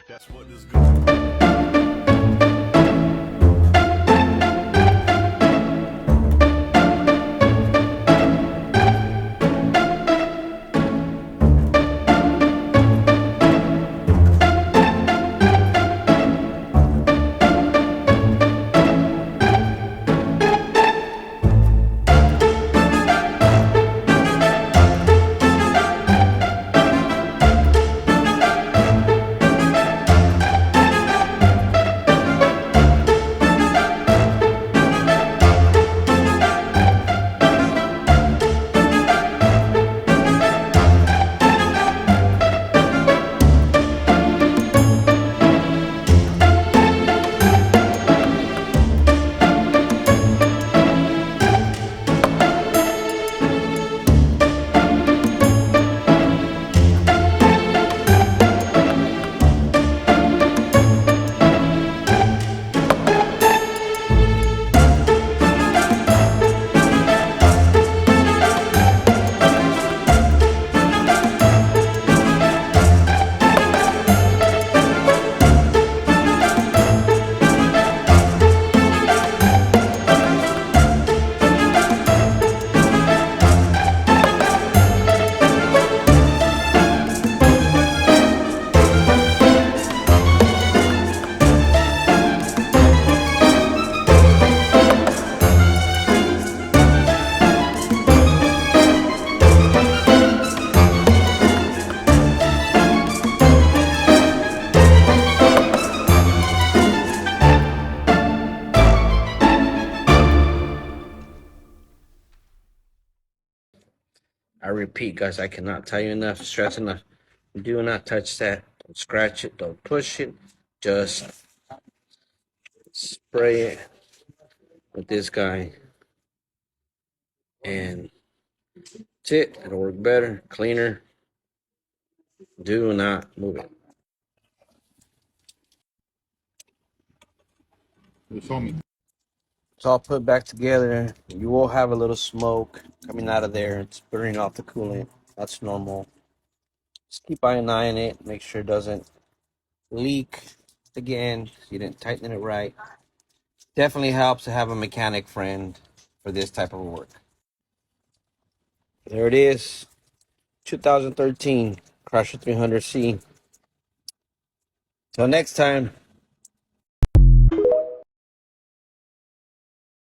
That's what this good. I repeat, guys, I cannot tell you enough, stress enough. Do not touch that. Don't scratch it. Don't push it. Just spray it with this guy. And that's it. It'll work better, cleaner. Do not move it. It's all put back together. You will have a little smoke coming out of there. It's burning off the coolant. That's normal. Just keep an eye on it. Make sure it doesn't leak again. You didn't tighten it right. Definitely helps to have a mechanic friend for this type of work. There it is. 2013 Chrysler 300C. Till next time.